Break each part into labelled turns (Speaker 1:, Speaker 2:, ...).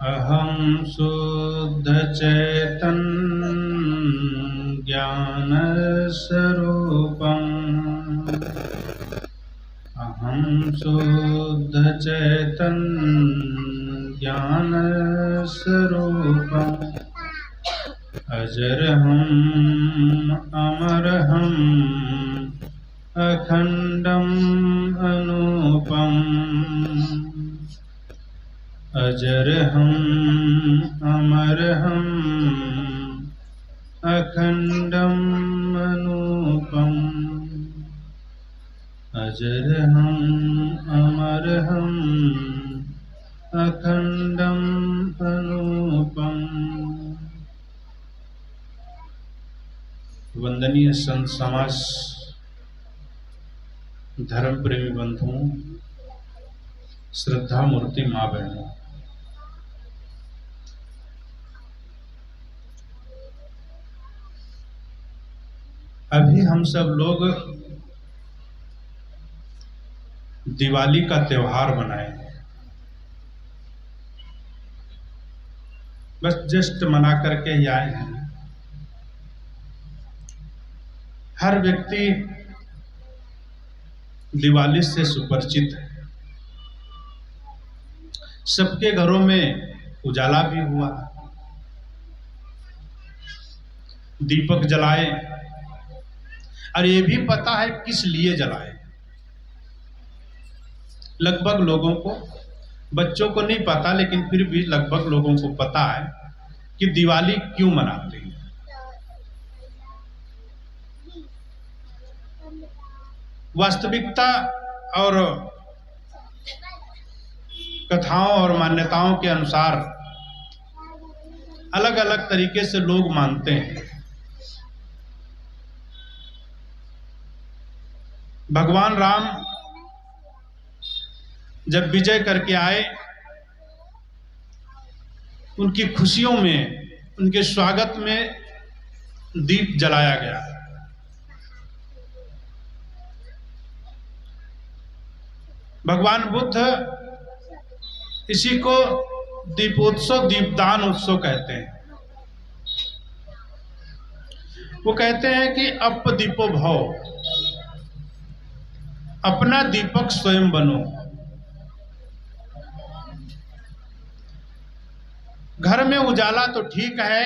Speaker 1: अहं शुद्ध चैतन ज्ञान स्वरूपम्। अहं शुद्ध चैतन ज्ञान स्वरूपम्। अजरहं अमरहं अखंडम् अनूपम्। अजरहं अमरहं अखंडम् अनूपम्। अजरहं अमरहं अखंडम् अनूपम्। वंदनीय संत समाज, धर्म प्रेमी बंधुओं, श्रद्धा मूर्ति माँ बहनों, अभी हम सब लोग दिवाली का त्योहार मनाए हैं। बस जस्ट मना करके ही आए हैं। हर व्यक्ति दिवाली से सुपरिचित है। सबके घरों में उजाला भी हुआ, दीपक जलाए, और ये भी पता है किस लिए जलाए। लगभग लोगों को, बच्चों को नहीं पता, लेकिन फिर भी लगभग लोगों को पता है कि दिवाली क्यों मनाते हैं। वास्तविकता और कथाओं और मान्यताओं के अनुसार अलग अलग तरीके से लोग मानते हैं। भगवान राम जब विजय करके आए, उनकी खुशियों में, उनके स्वागत में दीप जलाया गया। भगवान बुद्ध इसी को दीपोत्सव, दीपदान उत्सव कहते हैं। वो कहते हैं कि अप दीपो भव, अपना दीपक स्वयं बनो। घर में उजाला तो ठीक है,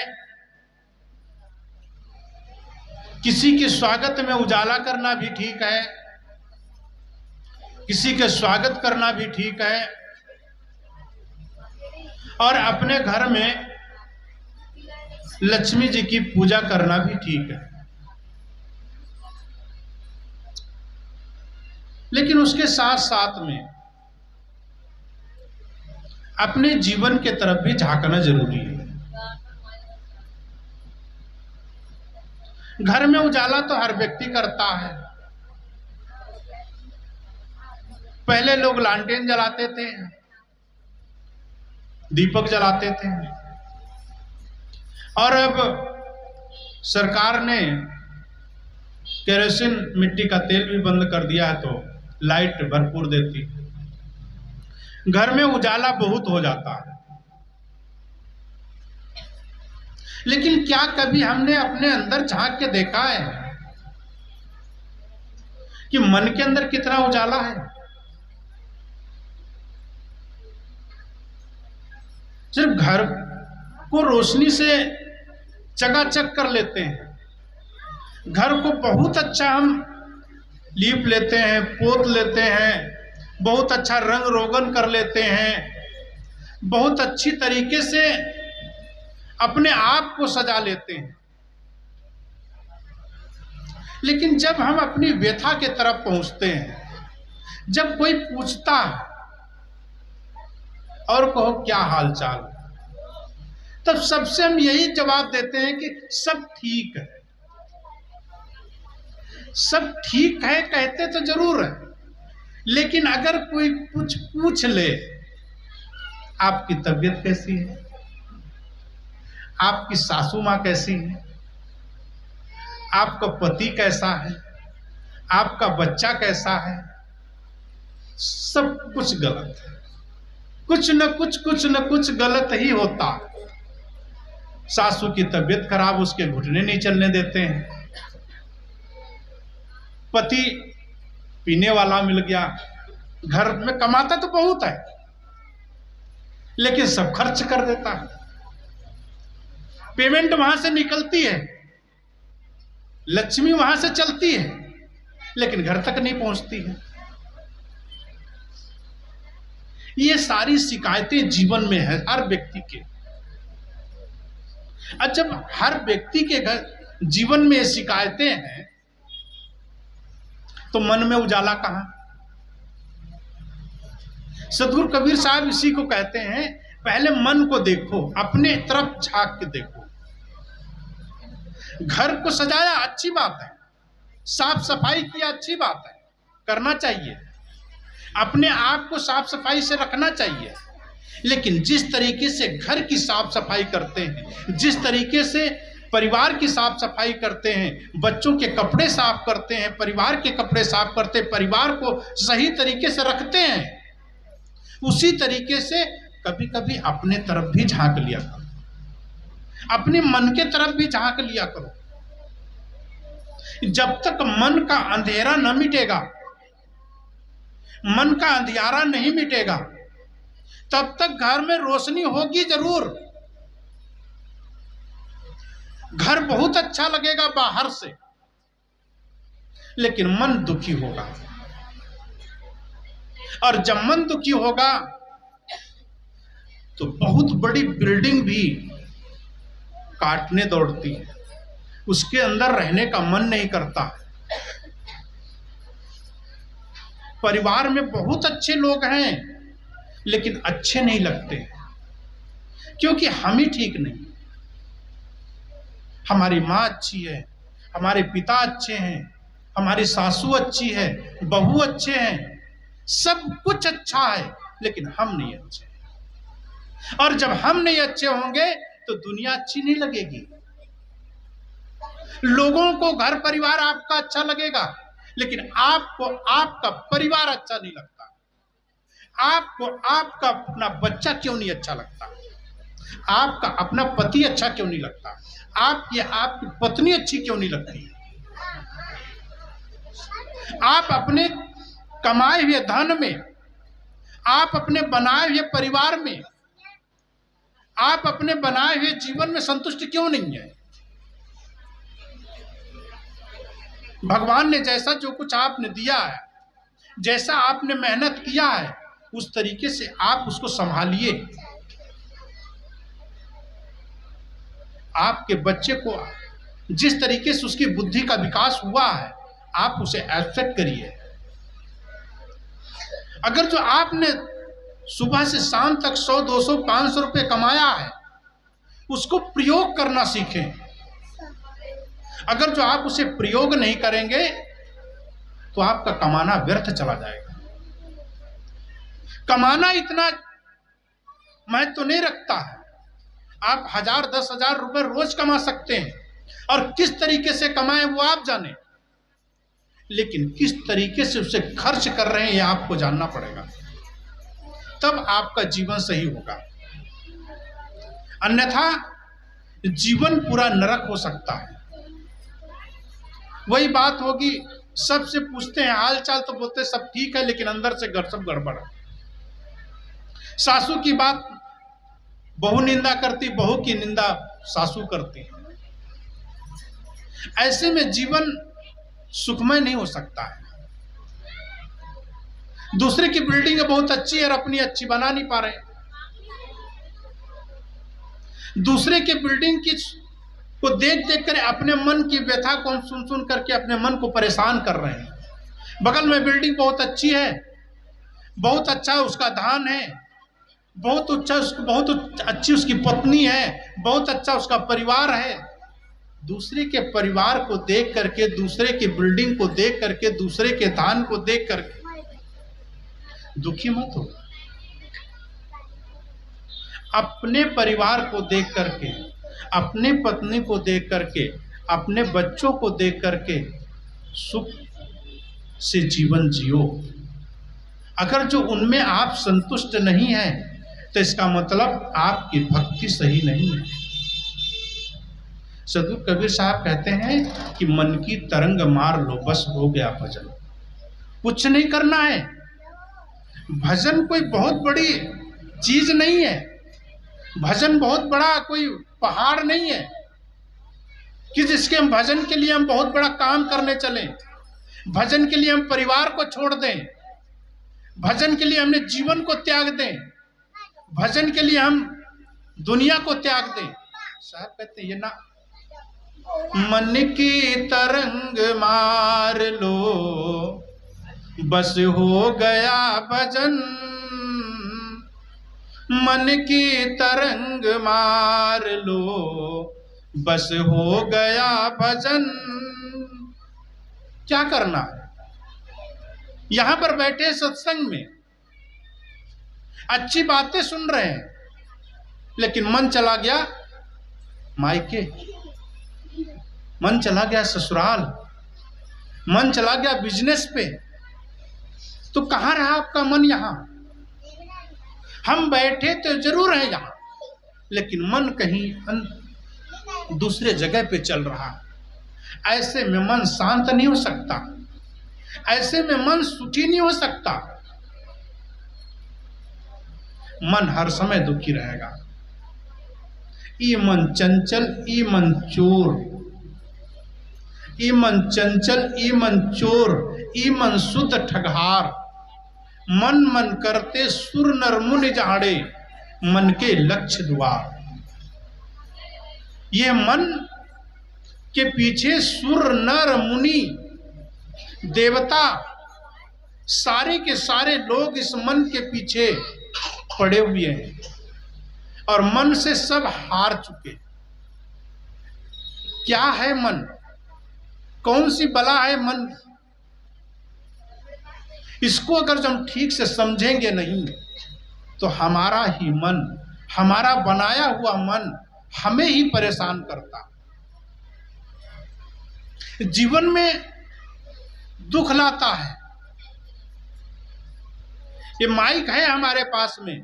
Speaker 1: किसी के स्वागत में उजाला करना भी ठीक है, किसी के स्वागत करना भी ठीक है, और अपने घर में लक्ष्मी जी की पूजा करना भी ठीक है। लेकिन उसके साथ साथ में अपने जीवन के तरफ भी झांकना जरूरी है। घर में उजाला तो हर व्यक्ति करता है। पहले लोग लालटेन जलाते थे, दीपक जलाते थे, और अब सरकार ने केरोसिन, मिट्टी का तेल भी बंद कर दिया है, तो लाइट भरपूर देती, घर में उजाला बहुत हो जाता है। लेकिन क्या कभी हमने अपने अंदर झांक के देखा है कि मन के अंदर कितना उजाला है? सिर्फ घर को रोशनी से चकाचक कर लेते हैं, घर को बहुत अच्छा हम लीप लेते हैं, पोत लेते हैं, बहुत अच्छा रंग रोगन कर लेते हैं, बहुत अच्छी तरीके से अपने आप को सजा लेते हैं। लेकिन जब हम अपनी व्यथा के तरफ पहुंचते हैं, जब कोई पूछता है और कहो क्या हाल चाल, तब सबसे हम यही जवाब देते हैं कि सब ठीक है। सब ठीक है कहते तो जरूर है, लेकिन अगर कोई कुछ पूछ ले, आपकी तबीयत कैसी है, आपकी सासू माँ कैसी है, आपका पति कैसा है, आपका बच्चा कैसा है, सब कुछ गलत है। कुछ न कुछ गलत ही होता। सासू की तबीयत खराब, उसके घुटने नहीं चलने देते हैं। पति पीने वाला मिल गया, घर में कमाता तो बहुत है लेकिन सब खर्च कर देता है। पेमेंट वहां से निकलती है, लक्ष्मी वहां से चलती है, लेकिन घर तक नहीं पहुंचती है। ये सारी शिकायतें जीवन में है हर व्यक्ति के। और जब हर व्यक्ति के घर जीवन में शिकायतें हैं तो मन में उजाला कहां? सदगुरु कबीर साहब इसी को कहते हैं, पहले मन को देखो, अपने तरफ झांक के देखो। घर को सजाया अच्छी बात है, साफ सफाई किया अच्छी बात है, करना चाहिए, अपने आप को साफ सफाई से रखना चाहिए। लेकिन जिस तरीके से घर की साफ सफाई करते हैं, जिस तरीके से परिवार की साफ सफाई करते हैं, बच्चों के कपड़े साफ करते हैं, परिवार के कपड़े साफ करते हैं, परिवार को सही तरीके से रखते हैं, उसी तरीके से कभी कभी अपने तरफ भी झांक लिया करो, अपने मन के तरफ भी झांक लिया करो। जब तक मन का अंधेरा न मिटेगा, मन का अंधियारा नहीं मिटेगा, तब तक घर में रोशनी होगी जरूर। घर बहुत अच्छा लगेगा बाहर से, लेकिन मन दुखी होगा। और जब मन दुखी होगा तो बहुत बड़ी बिल्डिंग भी काटने दौड़ती है, उसके अंदर रहने का मन नहीं करता। परिवार में बहुत अच्छे लोग हैं लेकिन अच्छे नहीं लगते, क्योंकि हम ही ठीक नहीं। हमारी माँ अच्छी है, हमारे पिता अच्छे हैं, हमारी सासू अच्छी है, बहू अच्छे हैं, सब कुछ अच्छा है, लेकिन हम नहीं अच्छे। और जब हम नहीं अच्छे होंगे तो दुनिया अच्छी नहीं लगेगी। लोगों को घर परिवार आपका अच्छा लगेगा, लेकिन आपको आपका परिवार अच्छा नहीं लगता। आपको आपका अपना बच्चा क्यों नहीं अच्छा लगता? आपका अपना पति अच्छा क्यों नहीं लगता? आपकी पत्नी अच्छी क्यों नहीं लगती? आप अपने कमाए हुए धन में, आप अपने बनाए हुए परिवार में, आप अपने बनाए हुए जीवन में संतुष्ट क्यों नहीं है? भगवान ने जैसा जो कुछ आपने दिया है, जैसा आपने मेहनत किया है, उस तरीके से आप उसको संभालिए। आपके बच्चे को जिस तरीके से उसकी बुद्धि का विकास हुआ है, आप उसे एक्सेप्ट करिए। अगर जो आपने सुबह से शाम तक 100, 200, 500 रुपए कमाया है, उसको प्रयोग करना सीखें। अगर जो आप उसे प्रयोग नहीं करेंगे तो आपका कमाना व्यर्थ चला जाएगा। कमाना इतना महत्व नहीं रखता है। आप 1000, 10,000 रुपए रोज कमा सकते हैं, और किस तरीके से कमाएं वो आप जाने, लेकिन किस तरीके से उसे खर्च कर रहे हैं ये आपको जानना पड़ेगा, तब आपका जीवन सही होगा। अन्यथा जीवन पूरा नरक हो सकता है। वही बात होगी, सबसे पूछते हैं हाल चाल तो बोलते सब ठीक है, लेकिन अंदर से सब गड़बड़ है। सासू की बात बहू निंदा करती, बहू की निंदा सासू करती। ऐसे में जीवन सुखमय नहीं हो सकता है। दूसरे की बिल्डिंग बहुत अच्छी है और अपनी अच्छी बना नहीं पा रहे। दूसरे के बिल्डिंग की को देख देख कर अपने मन की व्यथा को हम सुन सुन करके अपने मन को परेशान कर रहे हैं। बगल में बिल्डिंग बहुत अच्छी है, बहुत अच्छा उसका धान है, बहुत अच्छी उसकी पत्नी है, बहुत अच्छा उसका परिवार है। दूसरे के परिवार को देख करके, दूसरे की बिल्डिंग को देख करके, दूसरे के धान को देख करके दुखी मत हो। अपने परिवार को देख करके, अपने पत्नी को देख करके, अपने बच्चों को देख करके सुख से जीवन जियो। अगर जो उनमें आप संतुष्ट नहीं हैं तो इसका मतलब आपकी भक्ति सही नहीं है। सदगुरु कबीर साहब कहते हैं कि मन की तरंग मार लो, बस हो गया भजन। कुछ नहीं करना है। भजन कोई बहुत बड़ी चीज नहीं है। भजन बहुत बड़ा कोई पहाड़ नहीं है कि जिसके हम भजन के लिए हम बहुत बड़ा काम करने चले। भजन के लिए हम परिवार को छोड़ दें, भजन के लिए हमने जीवन को त्याग दें, भजन के लिए हम दुनिया को त्याग दें। साहब कहते हैं ये ना, मन की तरंग मार लो, बस हो गया भजन। मन की तरंग मार लो, बस हो गया भजन। क्या करना है? यहां पर बैठे सत्संग में अच्छी बातें सुन रहे हैं, लेकिन मन चला गया मायके, मन चला गया ससुराल, मन चला गया बिजनेस पे। तो कहां रहा आपका मन? यहां हम बैठे तो जरूर हैं यहां, लेकिन मन कहीं दूसरे जगह पे चल रहा है। ऐसे में मन शांत नहीं हो सकता, ऐसे में मन सुखी नहीं हो सकता। मन हर समय दुखी रहेगा। ई मन चंचल, ई मन चोर, ई मन चंचल, ई मन चोर, ई मन शुद्ध ठगहार। मन मन करते सुर नर मुनि जाड़े, मन के लक्ष्य द्वार। ये मन के पीछे सुर नर मुनि देवता सारे के सारे लोग इस मन के पीछे पड़े हुए हैं और मन से सब हार चुके। क्या है मन? कौन सी बला है मन? इसको अगर हम ठीक से समझेंगे नहीं तो हमारा ही मन, हमारा बनाया हुआ मन हमें ही परेशान करता। जीवन में दुख लाता है। ये माइक है हमारे पास में,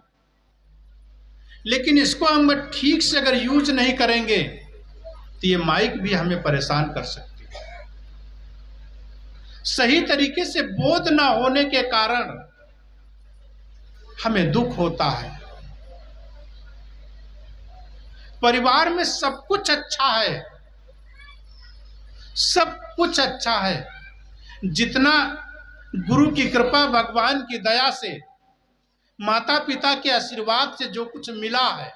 Speaker 1: लेकिन इसको हम ठीक से अगर यूज नहीं करेंगे तो ये माइक भी हमें परेशान कर सकती है। सही तरीके से बोध ना होने के कारण हमें दुख होता है। परिवार में सब कुछ अच्छा है, सब कुछ अच्छा है। जितना गुरु की कृपा, भगवान की दया से, माता पिता के आशीर्वाद से जो कुछ मिला है,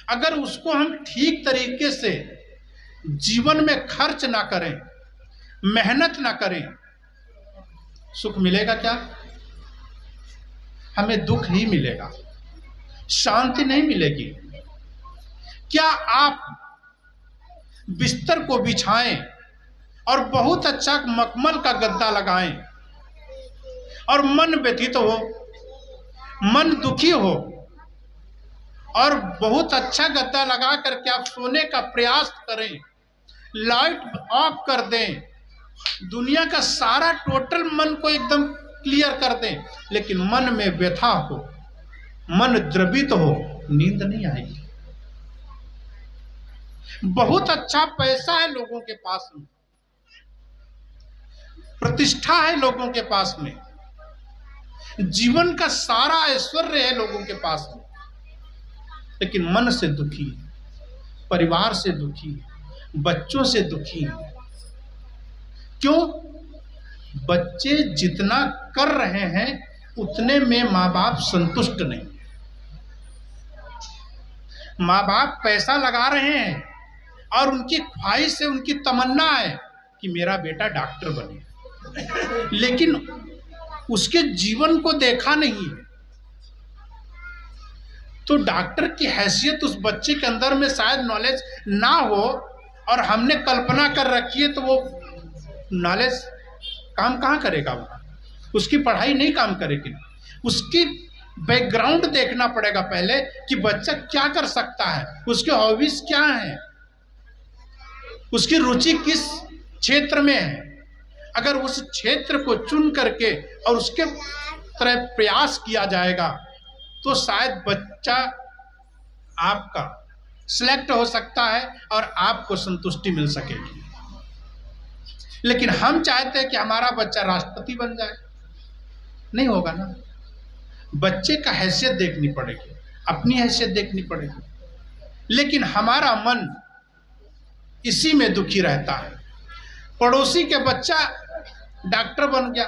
Speaker 1: अगर उसको हम ठीक तरीके से जीवन में खर्च ना करें, मेहनत ना करें, सुख मिलेगा क्या? हमें दुख ही मिलेगा, शांति नहीं मिलेगी। क्या आप बिस्तर को बिछाएं और बहुत अच्छा मखमल का गद्दा लगाएं और मन व्यथित हो, मन दुखी हो और बहुत अच्छा गद्दा लगा करके आप सोने का प्रयास करें, लाइट ऑफ कर दें, दुनिया का सारा टोटल मन को एकदम क्लियर कर दें, लेकिन मन में व्यथा हो, मन द्रवित हो, नींद नहीं आएगी। बहुत अच्छा पैसा है लोगों के पास में, प्रतिष्ठा है लोगों के पास में, जीवन का सारा ऐश्वर्य है लोगों के पास में, लेकिन मन से दुखी, परिवार से दुखी, बच्चों से दुखी। क्यों? बच्चे जितना कर रहे हैं उतने में माँ बाप संतुष्ट नहीं। माँ बाप पैसा लगा रहे हैं और उनकी ख्वाहिश है, उनकी तमन्ना है कि मेरा बेटा डॉक्टर बने, लेकिन उसके जीवन को देखा नहीं है। तो डॉक्टर की हैसियत उस बच्चे के अंदर में शायद नॉलेज ना हो और हमने कल्पना कर रखी है, तो वो नॉलेज काम कहाँ करेगा? वहाँ उसकी पढ़ाई नहीं काम करेगी। उसकी बैकग्राउंड देखना पड़ेगा पहले कि बच्चा क्या कर सकता है, उसके हॉबीज क्या हैं, उसकी रुचि किस क्षेत्र में है। अगर उस क्षेत्र को चुन करके और उसके तरह प्रयास किया जाएगा तो शायद बच्चा आपका सिलेक्ट हो सकता है और आपको संतुष्टि मिल सकेगी। लेकिन हम चाहते हैं कि हमारा बच्चा राष्ट्रपति बन जाए, नहीं होगा ना। बच्चे का हैसियत देखनी पड़ेगी, अपनी हैसियत देखनी पड़ेगी। लेकिन हमारा मन इसी में दुखी रहता है। पड़ोसी के बच्चा डॉक्टर बन गया,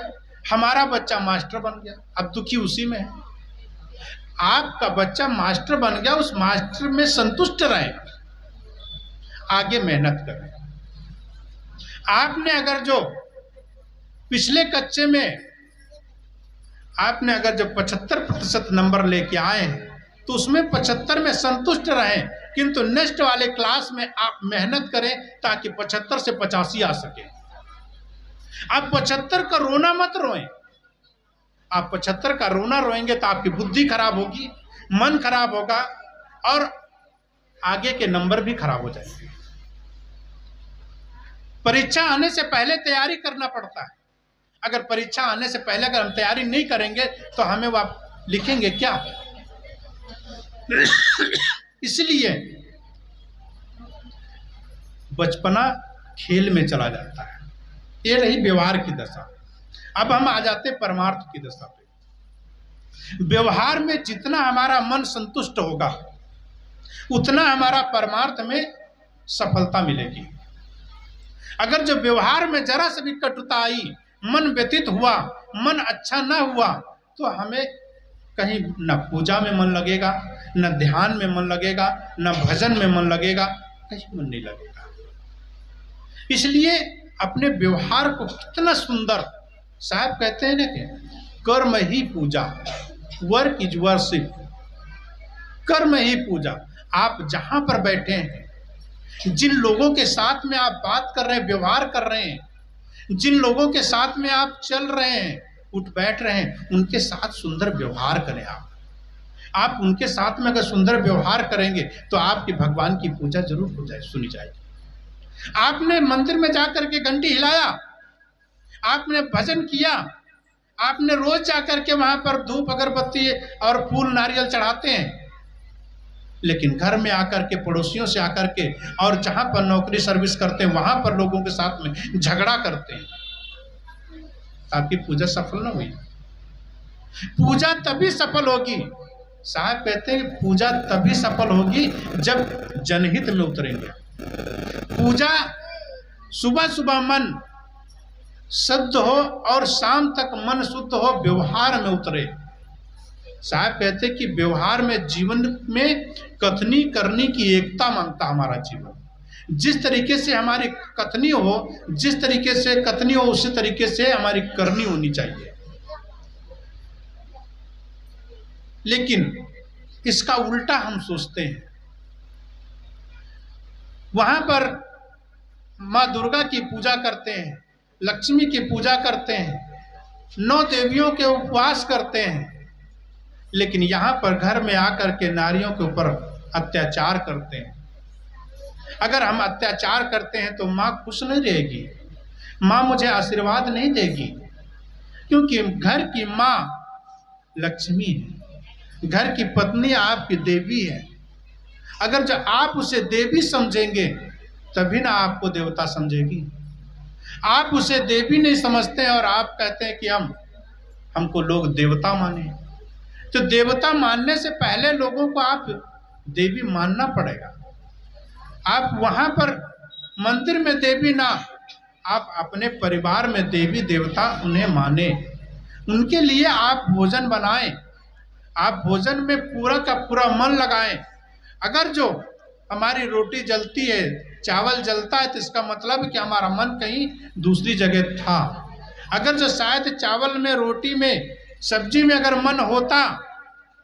Speaker 1: हमारा बच्चा मास्टर बन गया, अब दुखी उसी में है। आपका बच्चा मास्टर बन गया, उस मास्टर में संतुष्ट रहे, आगे मेहनत करें। आपने अगर जो पिछले कच्चे में आपने अगर जो 75% नंबर लेके आए हैं तो उसमें 75 में संतुष्ट रहें, किंतु नेक्स्ट वाले क्लास में आप मेहनत करें ताकि 75 से 85 आ सके। आप 75 का रोना मत रोएं। आप 75 का रोना रोएंगे तो आपकी बुद्धि खराब होगी, मन खराब होगा और आगे के नंबर भी खराब हो जाएंगे। परीक्षा आने से पहले तैयारी करना पड़ता है। अगर परीक्षा आने से पहले अगर हम तैयारी नहीं करेंगे तो हमें वह लिखेंगे क्या? इसलिए बचपना खेल में चला जाता है। ये रही व्यवहार की दशा। अब हम आ जाते हैं परमार्थ की दशा पे। व्यवहार में जितना हमारा मन संतुष्ट होगा उतना हमारा परमार्थ में सफलता मिलेगी। अगर जो व्यवहार में जरा से भी कटुता आई, मन व्यतीत हुआ, मन अच्छा न हुआ, तो हमें कहीं न पूजा में मन लगेगा, न ध्यान में मन लगेगा, न भजन में मन लगेगा, कहीं मन नहीं लगेगा। इसलिए अपने व्यवहार को कितना सुंदर, साहब कहते हैं ना कि कर्म ही पूजा, वर्क इज वर्शिप। कर्म ही पूजा। आप जहां पर बैठे हैं, जिन लोगों के साथ में आप बात कर रहे हैं, व्यवहार कर रहे हैं, जिन लोगों के साथ में आप चल रहे हैं, उठ बैठ रहे हैं, उनके साथ सुंदर व्यवहार करें। आप उनके साथ में अगर सुंदर व्यवहार करेंगे तो आपकी भगवान की पूजा जरूर हो जाए, सुनी जाएगी। आपने मंदिर में जाकर के घंटी हिलाया, आपने भजन किया, आपने रोज जाकर के वहां पर धूप अगरबत्ती और फूल नारियल चढ़ाते हैं, लेकिन घर में आकर के, पड़ोसियों से आकर के, और जहां पर नौकरी सर्विस करते हैं वहां पर लोगों के साथ में झगड़ा करते हैं, आपकी पूजा सफल न हुई। पूजा तभी सफल होगी, साहब कहते हैं कि पूजा तभी सफल होगी जब जनहित में उतरेंगे। पूजा सुबह सुबह मन शुद्ध हो और शाम तक मन शुद्ध हो, व्यवहार में उतरे। साहब कहते कि व्यवहार में, जीवन में कथनी करनी की एकता मांगता हमारा जीवन। जिस तरीके से हमारी कथनी हो, जिस तरीके से कथनी हो, उसी तरीके से हमारी करनी होनी चाहिए। लेकिन इसका उल्टा हम सोचते हैं। वहां पर माँ दुर्गा की पूजा करते हैं, लक्ष्मी की पूजा करते हैं, 9 देवियों के उपवास करते हैं, लेकिन यहाँ पर घर में आकर के नारियों के ऊपर अत्याचार करते हैं। अगर हम अत्याचार करते हैं तो माँ खुश नहीं रहेगी, माँ मुझे आशीर्वाद नहीं देगी, क्योंकि घर की माँ लक्ष्मी है, घर की पत्नी आपकी देवी है। अगर जो आप उसे देवी समझेंगे तभी ना आपको देवता समझेगी। आप उसे देवी नहीं समझते हैं और आप कहते हैं कि हमको लोग देवता माने, तो देवता मानने से पहले लोगों को आप देवी मानना पड़ेगा। आप वहां पर मंदिर में देवी ना, आप अपने परिवार में देवी देवता उन्हें माने, उनके लिए आप भोजन बनाएं, आप भोजन में पूरा का पूरा मन लगाएं। अगर जो हमारी रोटी जलती है, चावल जलता है, तो इसका मतलब है कि हमारा मन कहीं दूसरी जगह था। अगर जो शायद चावल में, रोटी में, सब्जी में अगर मन होता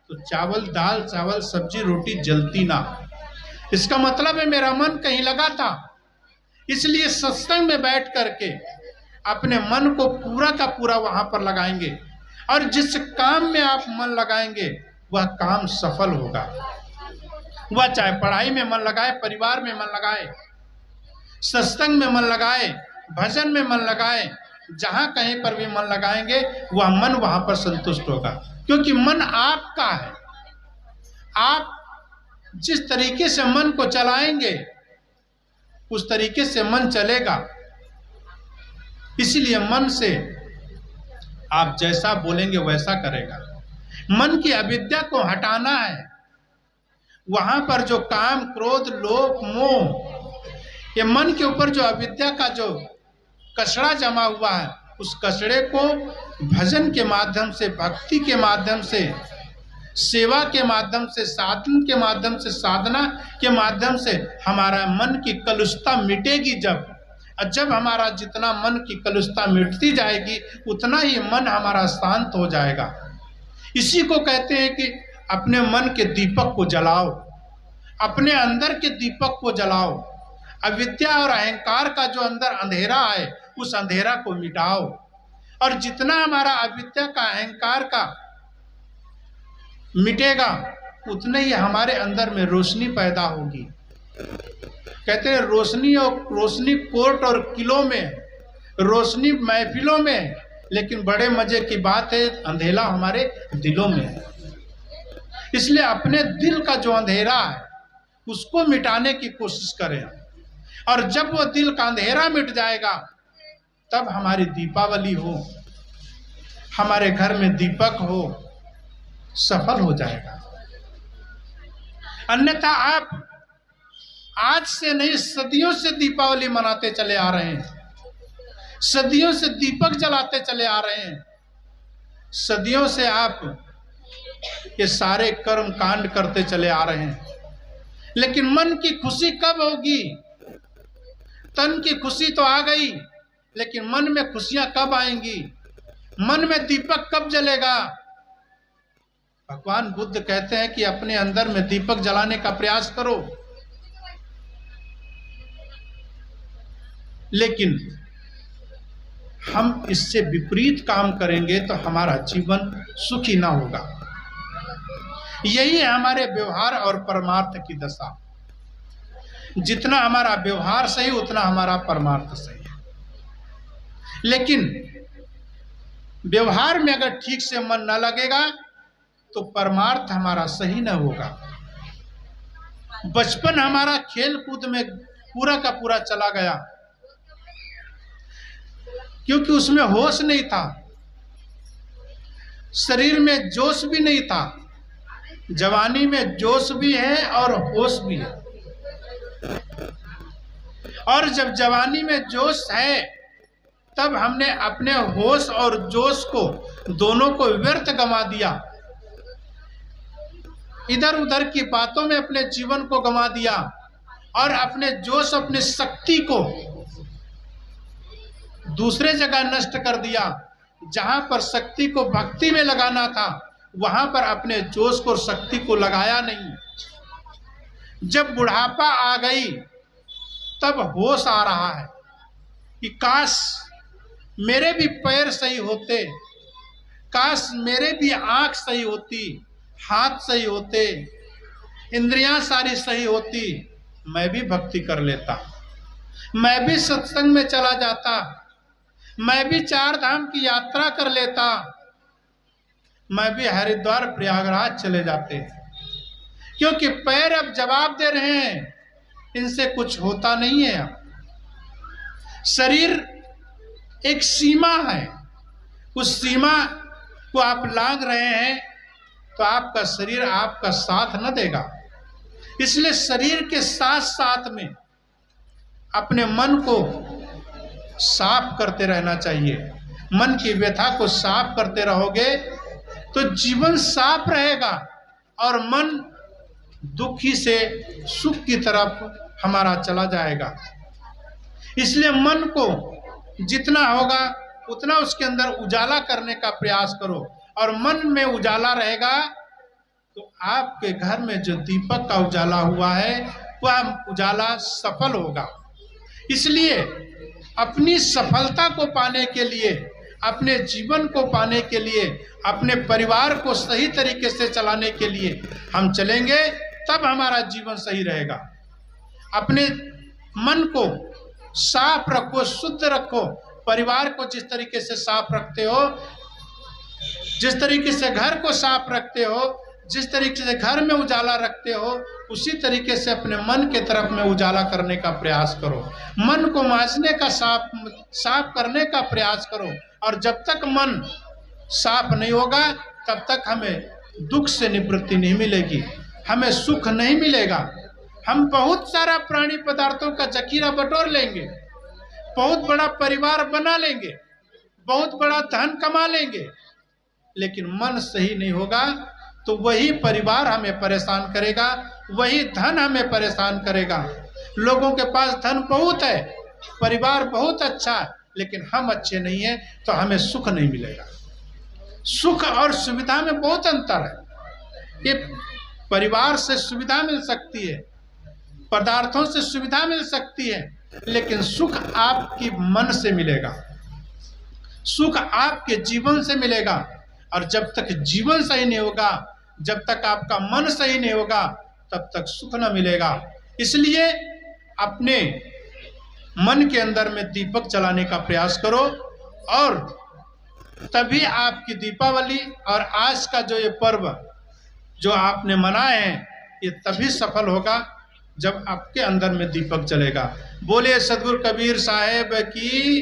Speaker 1: तो चावल, दाल, चावल, सब्जी, रोटी जलती ना। इसका मतलब है मेरा मन कहीं लगा था। इसलिए सत्संग में बैठ करके अपने मन को पूरा का पूरा वहां पर लगाएंगे, और जिस काम में आप मन लगाएंगे वह काम सफल होगा। वह चाहे पढ़ाई में मन लगाए, परिवार में मन लगाए, सत्संग में मन लगाए, भजन में मन लगाए, जहां कहीं पर भी मन लगाएंगे वह मन वहां पर संतुष्ट होगा, क्योंकि मन आपका है। आप जिस तरीके से मन को चलाएंगे उस तरीके से मन चलेगा। इसलिए मन से आप जैसा बोलेंगे वैसा करेगा। मन की अविद्या को हटाना है। वहां पर जो काम, क्रोध, लोभ, मोह, ये मन के ऊपर जो अविद्या का जो कचरा जमा हुआ है, उस कचरे को भजन के माध्यम से, भक्ति के माध्यम से, सेवा के माध्यम से, साधन के माध्यम से, साधना के माध्यम से हमारा मन की कलुषता मिटेगी। जब हमारा जितना मन की कलुषता मिटती जाएगी उतना ही मन हमारा शांत हो जाएगा। इसी को कहते हैं कि अपने मन के दीपक को जलाओ, अपने अंदर के दीपक को जलाओ। अविद्या और अहंकार का जो अंदर अंधेरा है उस अंधेरा को मिटाओ। और जितना हमारा अविद्या का, अहंकार का मिटेगा उतने ही हमारे अंदर में रोशनी पैदा होगी। कहते हैं रोशनी कोर्ट और किलों में, रोशनी महफिलों में, लेकिन बड़े मजे की बात है अंधेरा हमारे दिलों में है। इसलिए अपने दिल का जो अंधेरा है उसको मिटाने की कोशिश करें। और जब वो दिल का अंधेरा मिट जाएगा तब हमारी दीपावली हो, हमारे घर में दीपक हो, सफल हो जाएगा। अन्यथा आप आज से नहीं, सदियों से दीपावली मनाते चले आ रहे हैं, सदियों से दीपक जलाते चले आ रहे हैं, सदियों से आप ये सारे कर्म कांड करते चले आ रहे हैं। लेकिन मन की खुशी कब होगी? तन की खुशी तो आ गई, लेकिन मन में खुशियां कब आएंगी? मन में दीपक कब जलेगा? भगवान बुद्ध कहते हैं कि अपने अंदर में दीपक जलाने का प्रयास करो। लेकिन हम इससे विपरीत काम करेंगे तो हमारा जीवन सुखी ना होगा। यही है हमारे व्यवहार और परमार्थ की दशा। जितना हमारा व्यवहार सही उतना हमारा परमार्थ सही है। लेकिन व्यवहार में अगर ठीक से मन न लगेगा तो परमार्थ हमारा सही न होगा। बचपन हमारा खेल कूद में पूरा का पूरा चला गया, क्योंकि उसमें होश नहीं था, शरीर में जोश भी नहीं था। जवानी में जोश भी है और होश भी है। और जब जवानी में जोश है तब हमने अपने होश और जोश को दोनों को व्यर्थ गंवा दिया। इधर उधर की बातों में अपने जीवन को गंवा दिया और अपने जोश, अपनी शक्ति को दूसरे जगह नष्ट कर दिया। जहां पर शक्ति को भक्ति में लगाना था वहां पर अपने जोश को, शक्ति को लगाया नहीं। जब बुढ़ापा आ गई तब होश आ रहा है कि काश मेरे भी पैर सही होते, काश मेरे भी आंख सही होती, हाथ सही होते, इंद्रियां सारी सही होती, मैं भी भक्ति कर लेता, मैं भी सत्संग में चला जाता, मैं भी 4 धाम की यात्रा कर लेता, मैं भी हरिद्वार प्रयागराज चले जाते। क्योंकि पैर अब जवाब दे रहे हैं, इनसे कुछ होता नहीं है। शरीर एक सीमा है, उस सीमा को आप लांघ रहे हैं तो आपका शरीर आपका साथ न देगा। इसलिए शरीर के साथ साथ में अपने मन को साफ करते रहना चाहिए। मन की व्यथा को साफ करते रहोगे तो जीवन साफ रहेगा और मन दुखी से सुख की तरफ हमारा चला जाएगा। इसलिए मन को जितना होगा उतना उसके अंदर उजाला करने का प्रयास करो, और मन में उजाला रहेगा तो आपके घर में जो दीपक का उजाला हुआ है वह उजाला सफल होगा। इसलिए अपनी सफलता को पाने के लिए, अपने जीवन को पाने के लिए, अपने परिवार को सही तरीके से चलाने के लिए हम चलेंगे तब हमारा जीवन सही रहेगा। अपने मन को साफ रखो, शुद्ध रखो। परिवार को जिस तरीके से साफ रखते हो, जिस तरीके से घर को साफ रखते हो, जिस तरीके से घर में उजाला रखते हो, उसी तरीके से अपने मन के तरफ में उजाला करने का प्रयास करो। मन को मांजने का, साफ करने का प्रयास करो। और जब तक मन साफ नहीं होगा तब तक हमें दुख से निवृत्ति नहीं मिलेगी, हमें सुख नहीं मिलेगा। हम बहुत सारा प्राणी पदार्थों का जखीरा बटोर लेंगे, बहुत बड़ा परिवार बना लेंगे, बहुत बड़ा धन कमा लेंगे, लेकिन मन सही नहीं होगा तो वही परिवार हमें परेशान करेगा, वही धन हमें परेशान करेगा। लोगों के पास धन बहुत है, परिवार बहुत अच्छा है, लेकिन हम अच्छे नहीं हैं तो हमें सुख नहीं मिलेगा। सुख और सुविधा में बहुत अंतर है। ये परिवार से सुविधा मिल सकती है, पदार्थों से सुविधा मिल सकती है, लेकिन सुख आपकी मन से मिलेगा, सुख आपके जीवन से मिलेगा। और जब तक जीवन सही नहीं होगा, जब तक आपका मन सही नहीं होगा, तब तक सुख न मिलेगा। इसलिए अपने मन के अंदर में दीपक जलाने का प्रयास करो, और तभी आपकी दीपावली और आज का जो ये पर्व जो आपने मनाए हैं, ये तभी सफल होगा जब आपके अंदर में दीपक जलेगा। बोले सदगुरु कबीर साहेब की।